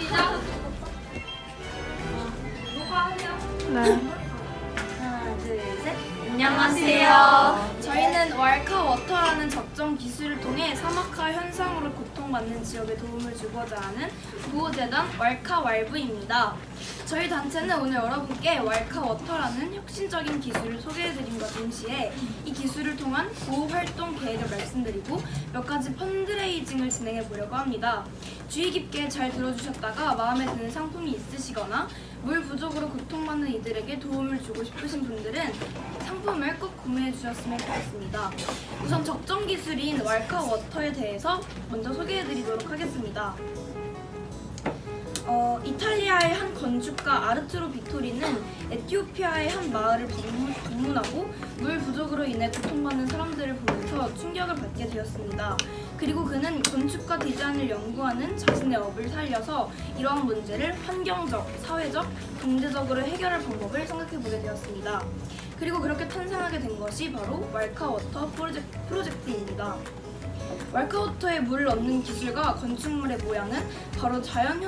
시작. 네. 하나, 둘, 셋. 안녕하세요. 저희는 왈카 워터라는 적정 기술을 통해 사막화 현상으로 고통받는 지역에 도움을 주고자 하는 구호재단 왈카 왈브입니다. 저희 단체는 오늘 여러분께 왈카 워터라는 혁신적인 기술을 소개해드림과 동시에 이 기술을 통한 보호 활동 계획을 말씀드리고 몇 가지 펀드레이징을 진행해 보려고 합니다. 주의 깊게 잘 들어주셨다가 마음에 드는 상품이 있으시거나 물 부족으로 고통받는 이들에게 도움을 주고 싶으신 분들은 상품을 꼭 구매해 주셨으면 좋겠습니다. 우선 적정 기술인 왈카 워터에 대해서 먼저 소개해 드리도록 하겠습니다. 이탈리아의 한 건축가 아르투로 비토리는 에티오피아의 한 마을을 방문하고 물 부족으로 인해 고통받는 사람들을 보면서 충격을 받게 되었습니다. 그리고 그는 건축과 디자인을 연구하는 자신의 업을 살려서 이러한 문제를 환경적, 사회적, 경제적으로 해결할 방법을 생각해보게 되었습니다. 그리고 그렇게 탄생하게 된 것이 바로 왈카 워터 프로젝트입니다. 왈카 워터에 물을 넣는 기술과 건축물의 모양은 바로 자연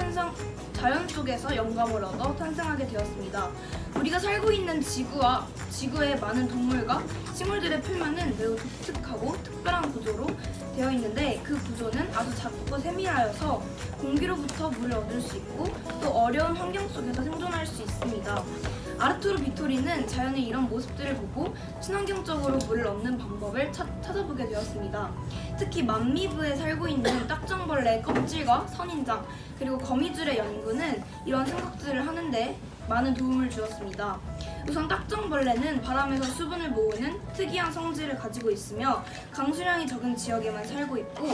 속에서 영감을 얻어 탄생하게 되었습니다. 우리가 살고 있는 지구의 많은 동물과 식물들의 표면은 매우 독특하고 특별한 구조로 되어 있는데 그 구조는 아주 작고 세밀하여서 공기로부터 물을 얻을 수 있고 또 어려운 환경 속에서 생존할 수 있습니다. 아르투로 비토리는 자연의 이런 모습들을 보고 친환경적으로 물을 얻는 방법을 찾아보게 되었습니다. 특히 만미부에 살고 있는 딱정벌레의 껍질과 선인장 그리고 거미줄의 연구는 이런 생각들을 하는데 많은 도움을 주었습니다. 우선 딱정벌레는 바람에서 수분을 모으는 특이한 성질을 가지고 있으며 강수량이 적은 지역에만 살고 있고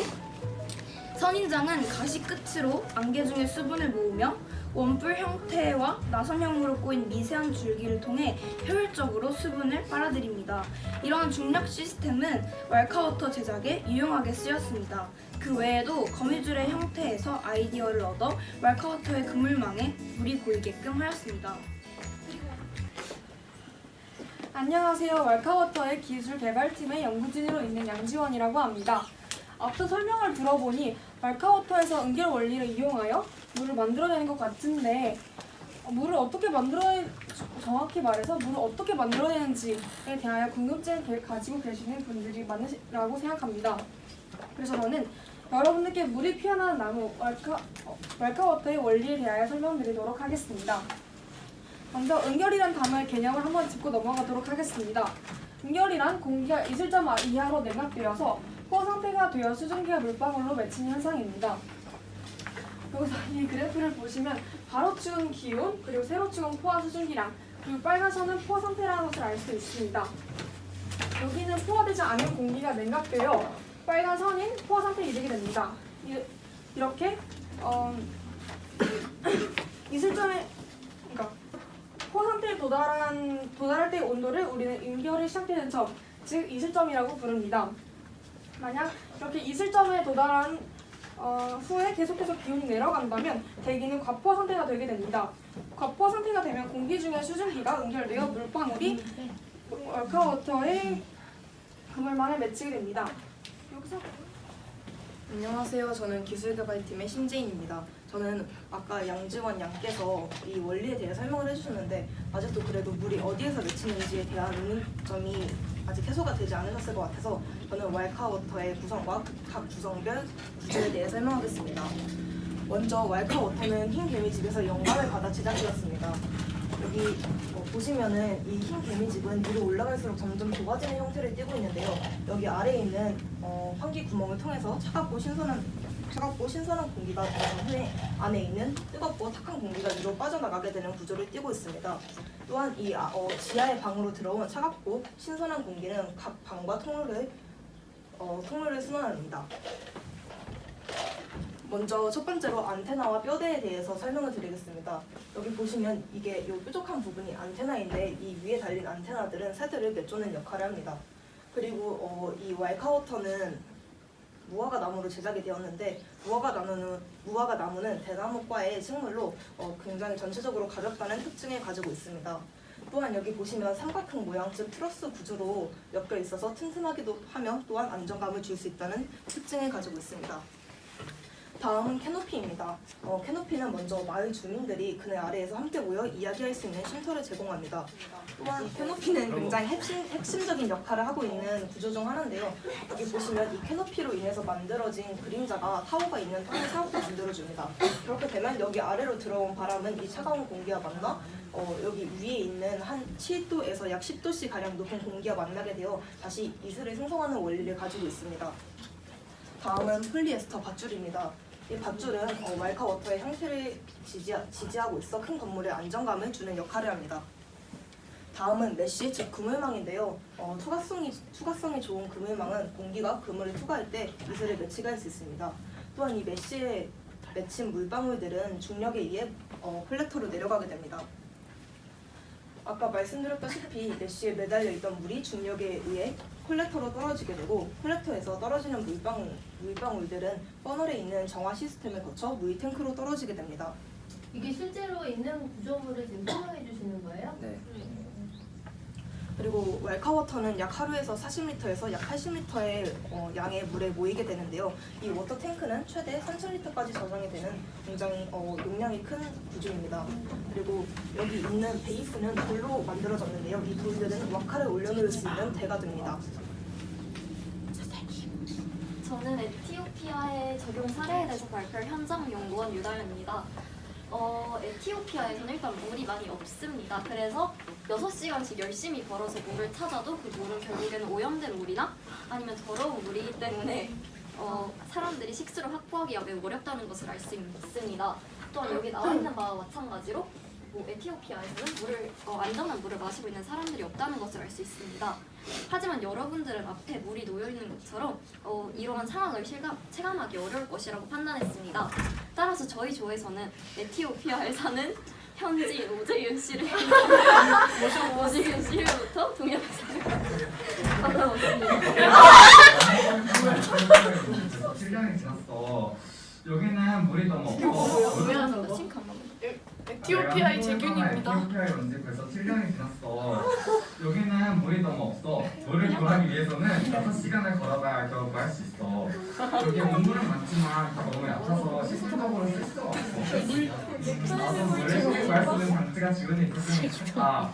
선인장은 가시 끝으로 안개 중에 수분을 모으며 원뿔 형태와 나선형으로 꼬인 미세한 줄기를 통해 효율적으로 수분을 빨아들입니다. 이러한 중력 시스템은 왈카워터 제작에 유용하게 쓰였습니다. 그 외에도 거미줄의 형태에서 아이디어를 얻어 왈카워터의 그물망에 물이 고이게끔 하였습니다. 안녕하세요. 왈카워터의 기술개발팀의 연구진으로 있는 양지원이라고 합니다. 앞서 설명을 들어보니 왈카워터에서 응결 원리를 이용하여 물을 만들어내는 것 같은데 정확히 말해서 물을 어떻게 만들어내는지에 대하여 궁금증을 가지고 계시는 분들이 많으시라고 생각합니다. 그래서 저는 여러분들께 물이 피어나는 나무 왈카워터의 원리에 대하여 설명드리도록 하겠습니다. 먼저 응결이란 단어의 개념을 한번 짚고 넘어가도록 하겠습니다. 응결이란 공기가 이슬점 이하로 냉각되어서 포 상태가 되어 수증기와 물방울로 맺히는 현상입니다. 여기서 이 그래프를 보시면 가로 축은 기온, 그리고 세로 축은 포화 수증기량, 그리고 빨간 선은 포 상태라는 것을 알 수 있습니다. 여기는 포화되지 않은 공기가 냉각되어 빨간 선인 포화 상태에 이르게 됩니다. 이렇게 이슬점에 포화 상태에 도달할 때의 온도를 우리는 응결이 시작되는 점, 즉 이슬점이라고 부릅니다. 만약 이렇게 이슬점에 도달한 후에 계속해서 기온이 내려간다면 대기는 과포화 상태가 되게 됩니다. 과포화 상태가 되면 공기 중에 수증기가 응결되어 물방울이 왈카워터의 그물망에 맺히게 됩니다. 여기서 안녕하세요. 저는 기술개발팀의 신재인입니다. 저는 아까 양지원 양께서 이 원리에 대해 설명을 해주셨는데 아직도 그래도 물이 어디에서 맺히는지에 대한 의문점이 아직 해소가 되지 않으셨을 것 같아서 저는 왈카워터의 구성과 각 구성별 구조에 대해 설명하겠습니다. 먼저 왈카워터는 흰 개미집에서 영감을 받아 제작되었습니다. 여기 보시면은 이 흰 개미집은 위로 올라갈수록 점점 좁아지는 형태를 띠고 있는데요. 여기 아래에 있는 환기 구멍을 통해서 차갑고 신선한 공기가 들어간 후에 안에 있는 뜨겁고 탁한 공기가 위로 빠져나가게 되는 구조를 띠고 있습니다. 또한 이 지하의 방으로 들어온 차갑고 신선한 공기는 각 방과 통로를 순환합니다. 먼저 첫 번째로 안테나와 뼈대에 대해서 설명을 드리겠습니다. 여기 보시면 이게 이 뾰족한 부분이 안테나인데 이 위에 달린 안테나들은 새들을 내쫓는 역할을 합니다. 그리고 이 왈카워터는 무화과 나무로 제작이 되었는데 무화과 나무는 대나무과의 식물로 굉장히 전체적으로 가볍다는 특징을 가지고 있습니다. 또한 여기 보시면 삼각형 모양 즉 트러스 구조로 엮여 있어서 튼튼하기도 하며 또한 안정감을 줄 수 있다는 특징을 가지고 있습니다. 다음은 캐노피입니다. 캐노피는 먼저 마을 주민들이 그네 아래에서 함께 모여 이야기할 수 있는 쉼터를 제공합니다. 또한 캐노피는 굉장히 핵심적인 역할을 하고 있는 구조 중 하나인데요. 여기 보시면 이 캐노피로 인해서 만들어진 그림자가 타워가 있는 땅을 차갑게 만들어줍니다. 그렇게 되면 여기 아래로 들어온 바람은 이 차가운 공기와 만나 여기 위에 있는 한 7도에서 약 10도씨 가량 높은 공기와 만나게 되어 다시 이슬을 생성하는 원리를 가지고 있습니다. 다음은 폴리에스터 밧줄입니다. 이 밧줄은 왈카워터의 형태를 지지하고 있어 큰 건물에 안정감을 주는 역할을 합니다. 다음은 메쉬, 즉 그물망인데요. 투과성이 좋은 그물망은 공기가 그물을 투과할 때 이슬을 매치할 수 있습니다. 또한 이 메쉬에 맺힌 물방울들은 중력에 의해 콜렉터로 내려가게 됩니다. 아까 말씀드렸다시피 메쉬에 매달려 있던 물이 중력에 의해 콜렉터로 떨어지게 되고, 콜렉터에서 떨어지는 물방울들은 버널에 있는 정화 시스템을 거쳐 물 탱크로 떨어지게 됩니다. 이게 실제로 있는 구조물을 지금 설명해 주시는 거예요? 네. 그리고 왈카워터는 약 하루에서 40리터에서 약 80리터의 양의 물에 모이게 되는데요. 이 워터 탱크는 최대 3,000리터까지 저장이 되는 굉장히 용량이 큰 구조입니다. 그리고 여기 있는 베이스는 돌로 만들어졌는데요. 이 돌들은 와카를 올려놓을 수 있는 대가 됩니다. 저는 에티오피아의 적용 사례에 대해서 발표할 현장 연구원 유다현입니다. 에티오피아에서는 일단 물이 많이 없습니다. 그래서 6시간씩 열심히 걸어서 물을 찾아도 그 물은 결국에는 오염된 물이나 아니면 더러운 물이기 때문에 사람들이 식수를 확보하기가 매우 어렵다는 것을 알 수 있습니다. 또한 여기 나와 있는 바와 마찬가지로 에티오피아에서는 안전한 물을 마시고 있는 사람들이 없다는 것을 알 수 있습니다. 하지만 여러분들은 앞에 물이 놓여있는 것처럼 이러한 상황을 체감하기 어려울 것이라고 판단했습니다. 따라서 저희 조에서는 에티오피아에 사는 현지 오재윤 씨를 오재윤 씨로부터 동영상을 받아봤습니다. 실경이 지났어. 여기는 물이 너무 없어. 에티오피아의 재균입니다. 에티오피아에 온 지 벌써 7년이 지났어. 여기는 물이 너무 없어. 물을 구하기 위해서는 6시간을 걸어가야 겨우 구할 수 있어. 여기 온물은 많지만 다 너무 얕아서 시스템적으로 쓸 수가 없어. 나도 물을 쉽게 구할 수 있는 장치가 주변에 있었으면 좋겠다.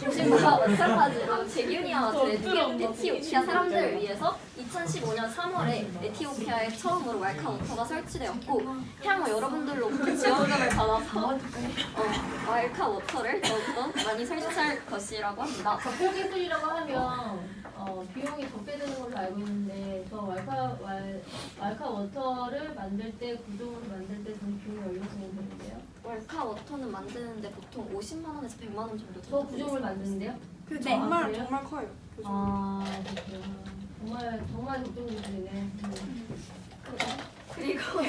교실과 마찬가지로 제규니아와 에티오피아 사람들을 위해서 2015년 3월에 에티오피아에 처음으로 왈카워터가 설치되었고, 향후 여러분들로부터 지원금을 받아서 왈카워터를 더욱더 많이 설치할 것이라고 합니다. 적폐기술이라고 하면 비용이 적게 드는 걸로 알고 있는데 저 왈카 워터를 만들 때 구조물을 만들 때 좀 비용이 얼마 정도 되는데요? 왈카워터는 만드는데 보통 50만 원에서 100만 원 정도 저 들어요. 구조물 만드는데요? 정말 그래요? 정말 커요. 아 그렇구나. 정말 걱정되시네. 그리고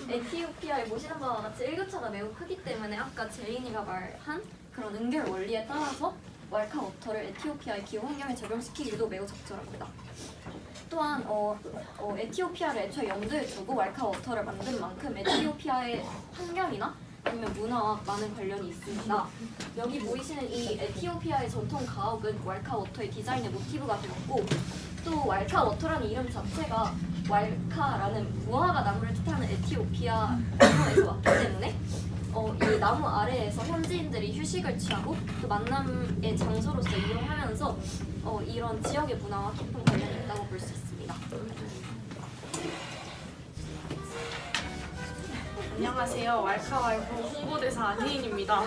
에티오피아에 모시는 바와 같이 일교차가 매우 크기 때문에 아까 제인이가 말한 그런 은결 원리에 따라서 왈카워터를 에티오피아의 기후 환경에 적용시키기도 매우 적절합니다. 또한 에티오피아를 애초에 염두에 두고 왈카워터를 만든 만큼 에티오피아의 환경이나 아니면 문화와 많은 관련이 있습니다. 여기 보이시는 이 에티오피아의 전통 가옥은 왈카워터의 디자인의 모티브가 되었고, 또 왈카워터라는 이름 자체가 왈카라는 무화과 나무를 뜻하는 에티오피아 언어에서 왔기 때문에 이 나무 아래에서 현지인들이 휴식을 취하고 또 만남의 장소로서 이용하면서 이런 지역의 문화와 깊은 관련이 있다고 볼 수 있습니다. 안녕하세요. 왈카왈부 홍보대사 안혜인입니다.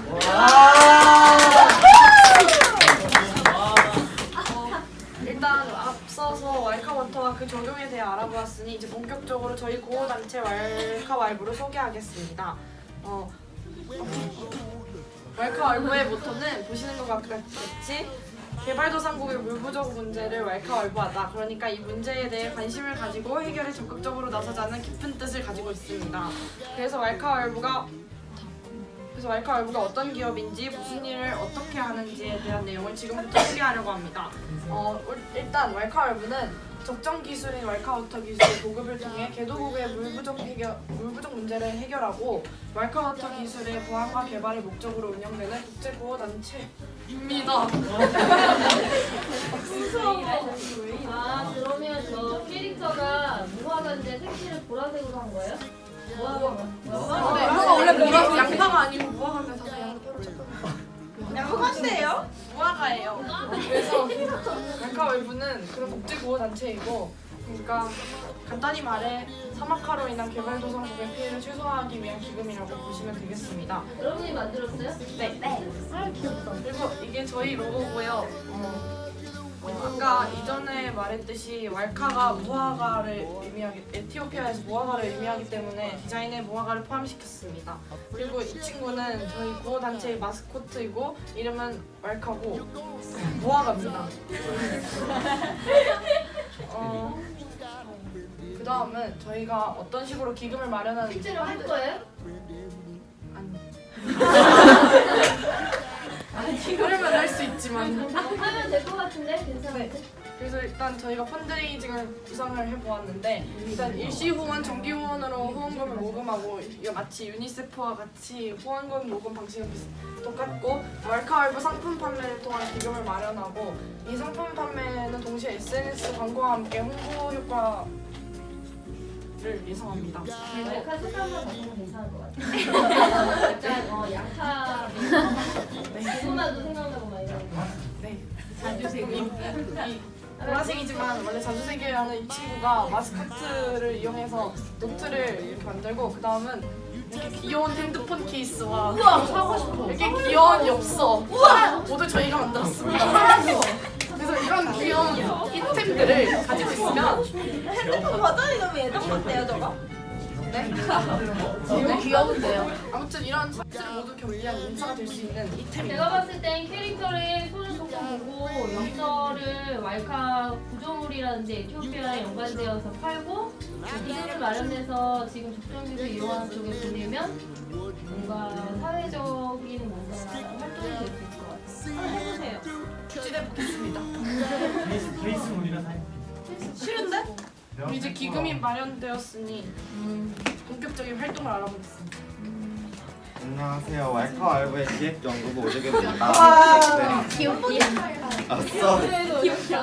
일단 앞서서 왈카워터와 그 적용에 대해 알아보았으니 이제 본격적으로 저희 구호단체 왈카왈부를 소개하겠습니다. 왈카왈부의 모토는 보시는 것 같겠지? 개발도상국의 물 부족 문제를 왈카왈부하다. 그러니까 이 문제에 대해 관심을 가지고 해결에 적극적으로 나서자는 깊은 뜻을 가지고 있습니다. 그래서 왈카왈부가 어떤 기업인지 무슨 일을 어떻게 하는지에 대한 내용을 지금부터 소개하려고 합니다. 일단 왈카왈부는 적정 기술인 왈카워터 기술의 보급을 통해 개도국의 물 부족 문제를 해결하고 왈카워터 기술의 보안과 개발을 목적으로 운영되는 국제구호단체 아 그러면 저 캐릭터가 무화과인데 색칠을 보라색으로 한 거예요? 무화과. 무화과 원래 보라색 양파가 아니고 무화과인데 다들 양호한데요? 무화과예요. 그래서 알카 웰브는 그런 국제구호 단체이고, 그러니까 간단히 말해 사막화로 인한 개발도상국의 피해를 최소화하기 위한 기금이라고 보시면 되겠습니다. 여러분이 만들었어요? 네. 아 귀엽다. 그리고 이게 저희 로고고요. 아까 이전에 말했듯이 왈카가 무화과를 의미하기, 에티오피아에서 무화과를 의미하기 때문에 디자인에 무화과를 포함시켰습니다. 그리고 이 친구는 저희 구호 단체의 마스코트이고 이름은 왈카고 무화과입니다. 그 다음은 저희가 어떤 식으로 기금을 마련하는지 색칠을 할 거예요? 그러면 할 수 있지만 하면 될 것 같은데 괜찮은데? 그래서 일단 저희가 펀드레이징을 구상을 해보았는데 일단 일시 후원, 정기 후원으로 후원금을 모금하고 이거 마치 유니세프와 같이 후원금 모금 방식은 똑같고 왈카왈브 상품 판매를 통한 기금을 마련하고 이 상품 판매는 동시에 SNS 광고와 함께 홍보 효과를 예상합니다. 약간 색깔만 바꾸면 괜찮을 것 같아요. 약간 양파 그거만도 생각나고 막 이러는 거. 네. 자주색이. 이 보라색이지만 원래 자주색이라는 이 친구가 마스코트를 이용해서 노트를 이렇게 만들고 그 다음은 이렇게 귀여운 핸드폰 케이스와 사고 싶어. 이렇게 귀여운 엽서 모두 저희가 만들었습니다. 그래서 이런 귀여운 이템들을 가지고 있으면 버전이 너무 예전 같대요, 저거. 너무 귀여운데요. 아무튼 이런 사실을 모두 겸비한 인사가 될 수 있는 이템입니다. 제가 봤을 땐 캐릭터를 손을 놓고 보고 엽서를 왈카 구조물이라든지 에티오피아에 연관되어서 팔고 기금을 마련해서 지금 적정기술 이용하는 쪽에 보내면 뭔가 사회적인 뭔가 활동이 될 수 있을 것 같아요. 한번 해보세요. 추진해 보겠습니다. 베이스 우리가 사. 싫은데? 우리 이제 기금이 마련되었으니 본격적인 활동을 알아보겠습니다. 안녕하세요. 왈카왈브의 기획연구부 오재규입니다.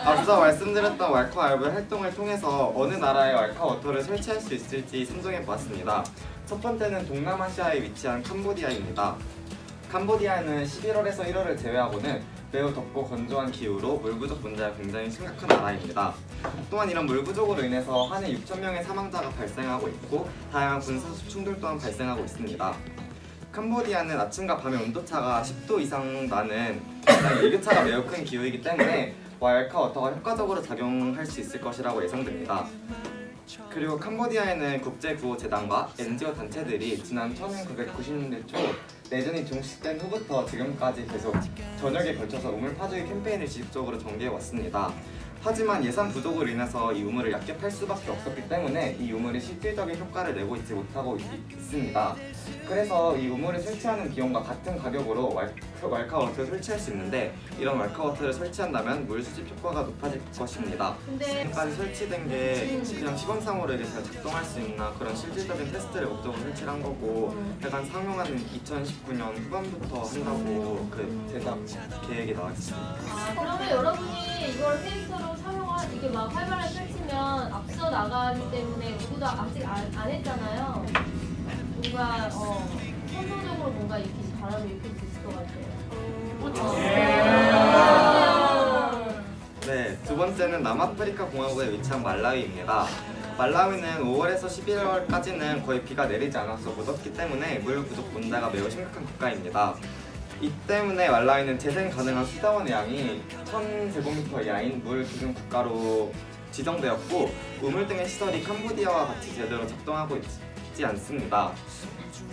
앞서 말씀드렸던 왈카왈브의 활동을 통해서 어느 나라에 왈카워터를 설치할 수 있을지 상정해 보았습니다. 첫 번째는 동남아시아에 위치한 캄보디아입니다. 캄보디아는 11월에서 1월을 제외하고는 매우 덥고 건조한 기후로 물 부족 문제가 굉장히 심각한 나라입니다. 또한 이런 물 부족으로 인해서 한 해 6,000명의 사망자가 발생하고 있고 다양한 군사 충돌 또한 발생하고 있습니다. 캄보디아는 아침과 밤의 온도차가 10도 이상 나는 굉장히 일교차가 매우 큰 기후이기 때문에 왈카워터가 효과적으로 작용할 수 있을 것이라고 예상됩니다. 그리고 캄보디아에는 국제구호재단과 NGO 단체들이 지난 1990년대 초 내전이 종식된 후부터 지금까지 계속 전역에 걸쳐서 우물 파주기 캠페인을 지속적으로 전개해 왔습니다. 하지만 예산 부족으로 인해서 이 우물을 약격할 수밖에 없었기 때문에 이 우물이 실질적인 효과를 내고 있지 못하고 있습니다. 그래서 이 우물을 설치하는 비용과 같은 가격으로 왈카워터를 설치할 수 있는데 이런 왈카워터를 설치한다면 물 수집 효과가 높아질 것입니다. 지금까지 설치된 게 그냥 시범상으로 이게 잘 작동할 수 있나 그런 실질적인 테스트를 목적으로 설치를 한 거고 약간 상용화는 2019년 후반부터 한다고 그 제작 계획이 나와 있습니다. 아, 그러면 여러분이 이걸 캐릭터로 사용한 이게 막 활발하게 펼치면 앞서 나가기 때문에 누구도 아직 안 했잖아요. 뭔가 선도적으로 뭔가 이렇게 바람을 일으킬 수 있을 것 같아요. 네, 두 번째는 남아프리카 공화국에 위치한 말라위입니다. 말라위는 5월에서 11월까지는 거의 비가 내리지 않아서 무덥기 때문에 물 부족 문제가 매우 심각한 국가입니다. 이 때문에 말라위는 재생 가능한 수자원의 양이 1000제곱미터 이하인 물 기준 국가로 지정되었고 우물 등의 시설이 캄보디아와 같이 제대로 작동하고 있지 않습니다.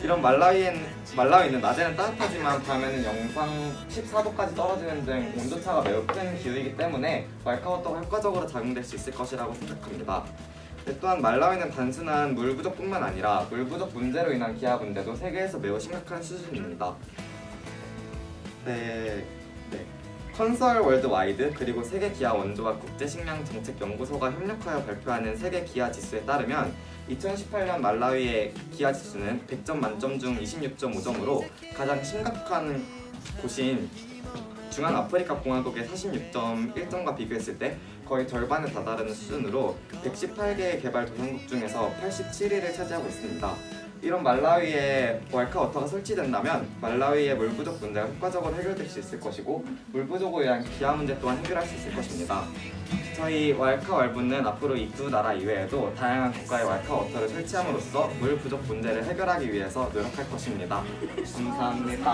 이런 말라위는 낮에는 따뜻하지만 밤에는 영상 14도까지 떨어지는 등 온도차가 매우 큰 기후이기 때문에 왈카워터가 효과적으로 작용될 수 있을 것이라고 생각합니다. 또한 말라위는 단순한 물 부족뿐만 아니라 물 부족 문제로 인한 기아 문제도 세계에서 매우 심각한 수준입니다. 컨설 월드와이드 그리고 세계 기아 원조와 국제식량정책연구소가 협력하여 발표하는 세계 기아 지수에 따르면 2018년 말라위의 기아 지수는 100점 만점 중 26.5점으로 가장 심각한 곳인 중앙아프리카 공화국의 46.1점과 비교했을 때 거의 절반에 다다르는 수준으로 118개의 개발 도상국 중에서 87위를 차지하고 있습니다. 이런 말라위에 왈카 워터가 설치된다면 말라위의 물 부족 문제가 효과적으로 해결될 수 있을 것이고 물 부족으로 인한 기아 문제 또한 해결할 수 있을 것입니다. 저희 왈카 왈부는 앞으로 이 두 나라 이외에도 다양한 국가의 왈카 워터를 설치함으로써 물 부족 문제를 해결하기 위해서 노력할 것입니다. 감사합니다.